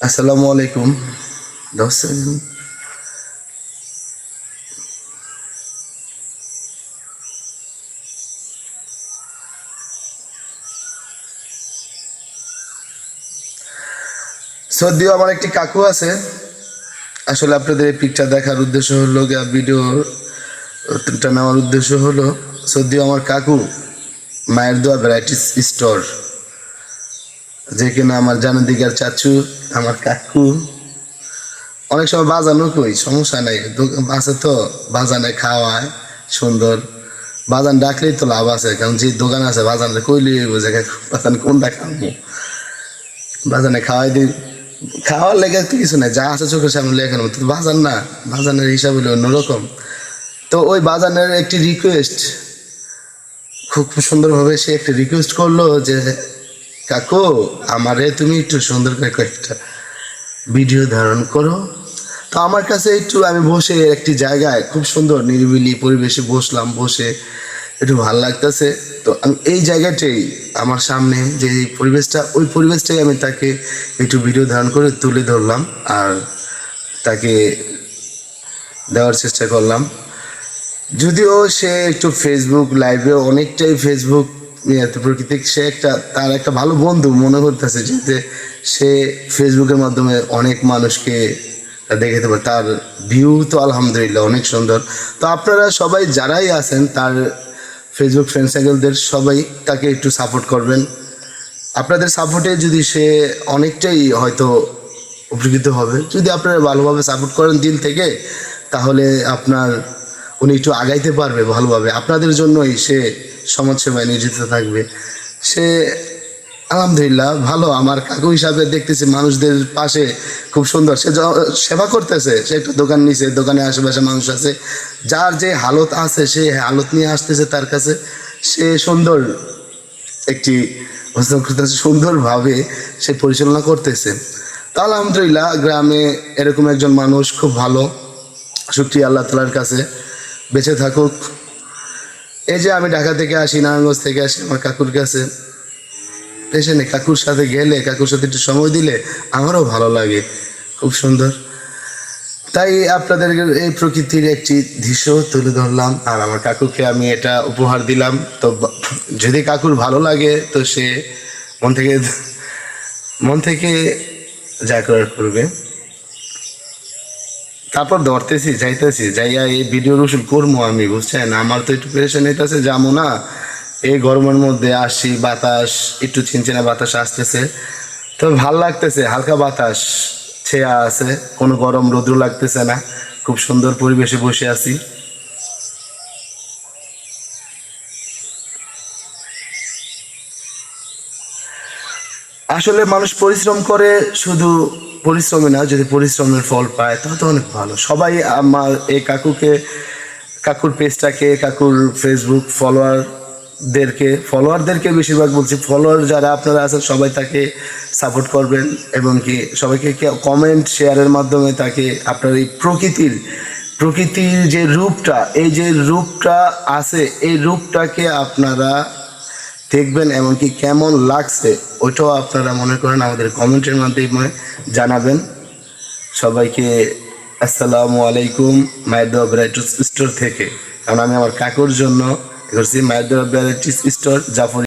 আসসালামু আলাইকুম দোস্ত। সদ্যও আমার একটি কাকু আছে। আসলে আপনাদের এই পিকচার দেখার উদ্দেশ্য হলো ভিডিওটা নেওয়ার উদ্দেশ্য হলো সদ্যও আমার কাকু মায়ের দোয়া ভ্যারাইটিস স্টোর, যে কিনা আমার জানের দিকার চাচু আমার কাকু অনেক সময় বাজানো কই সমস্যা নাই, আছে তো বাজানে খাওয়ায় সুন্দর। বাজান ডাকলেই তো লাভ আছে, কারণ যে দোকান আছে বাজানে কইলে বোঝে বাজান কোনটা খাবো, বাজানে খাওয়াই দিই। খাওয়ার লেগে তো কিছু নাই, যা আছে চোখের সামনে লেখার মতো বাজান না, বাজানের হিসাব হলো অন্যরকম। তো ওই বাজানের একটি রিকোয়েস্ট, খুব সুন্দরভাবে সে একটা রিকোয়েস্ট করলো যে কাকু আমারে তুমি একটু সুন্দর করে কয়েকটা ভিডিও ধারণ করো। তো আমার কাছে একটু আমি বসে একটি জায়গায় খুব সুন্দর নিরিবিলি পরিবেশে বসলাম, বসে একটু ভালো লাগতেছে। তো আমি এই জায়গাটাই আমার সামনে যে পরিবেশটা, ওই পরিবেশটাই আমি তাকে একটু ভিডিও ধারণ করে তুলে ধরলাম আর তাকে দেওয়ার চেষ্টা করলাম। যদিও সে একটু ফেসবুক লাইভে অনেকটাই ফেসবুক প্রকৃতিক, সে তার একটা ভালো বন্ধু মনে করতেছে, যেতে সে ফেসবুকের মাধ্যমে অনেক মানুষকে দেখাতে পারে। তার ভিউ তো আলহামদুলিল্লাহ অনেক সুন্দর। তো আপনারা সবাই যারাই আছেন তার ফেসবুক ফ্রেন্ড সার্কেলদের সবাই তাকে একটু সাপোর্ট করবেন। আপনাদের সাপোর্টে যদি সে অনেকটাই হয়তো উপকৃত হবে, যদি আপনারা ভালোভাবে সাপোর্ট করেন দিল থেকে, তাহলে উনি একটু আগাইতে পারবে ভালোভাবে। আপনাদের জন্যই সে সমাজসেবায় নিয়োজিত থাকবে। সে আলহামদুলিল্লাহ ভালো, আমার কাকু হিসাবে দেখতেছি মানুষদের পাশে খুব সুন্দর সে সেবা করতেছে। সে একটা দোকান নিছে, দোকানে আশেপাশে মানুষ আছে, যার যে হালত আছে সে হালত নিয়ে আসতেছে তার কাছে। সে সুন্দর একটি সুন্দরভাবে সে পরিচালনা করতেছে। তা আলহামদুলিল্লাহ গ্রামে এরকম একজন মানুষ খুব ভালো, শুকরিয়া আল্লাহ তাআলার কাছে, বেঁচে থাকুক। এই যে আমি ঢাকা থেকে আসি, নারায়ণগঞ্জ থেকে আসি আমার কাকুর কাছে, পেছনে কাকুর সাথে গেলে, কাকুর সাথে একটু সময় দিলে আমারও ভালো লাগে, খুব সুন্দর। তাই আপনাদের এই প্রকৃতির একটি দৃশ্য তুলে ধরলাম আর আমার কাকুকে আমি এটা উপহার দিলাম। তো যদি কাকুর ভালো লাগে তো সে মন থেকে যা করার করবে। তারপর ধরতেছি যাইতেছি, যাইয়া এই ভিডিও রসুল করবো আমি, বুঝছেন। আমার তো একটু পেরেশান হইতেছে, যাবো না এই গরমের মধ্যে আসি, বাতাস একটু ছিনছিনা বাতাস আসতেছে, তো ভাল লাগতেছে, হালকা বাতাস ছেয়া আছে, কোনো গরম রৌদ্র লাগতেছে না, খুব সুন্দর পরিবেশে বসে আছি। আসলে মানুষ পরিশ্রম করে, শুধু পরিশ্রমই না, যদি পরিশ্রমের ফল পায় তাহলে তো অনেক ভালো। সবাই আমার এই কাকুর পেজটাকে, কাকুর ফেসবুক ফলোয়ারদেরকে বেশিরভাগ বলছি, ফলোয়ার যারা আপনারা আছেন সবাই তাকে সাপোর্ট করবেন এবং কি সবাইকে কমেন্ট শেয়ারের মাধ্যমে তাকে আপনার এই প্রকৃতির যে রূপটা, এই যে রূপটা আছে এই রূপটাকে আপনারা দেখবেন, এমনকি কেমন লাগছে ওইটাও আপনারা মনে করেন আমাদের কমেন্টের মাধ্যমে জানাবেন। সবাইকে আসসালামু আলাইকুম মায়ের দোয়া ভ্যারাইটিস স্টোর থেকে, কারণ আমি আমার কাকুর জন্য করছি মায়ের দোয়া ভ্যারাইটিস স্টোর, জাফর।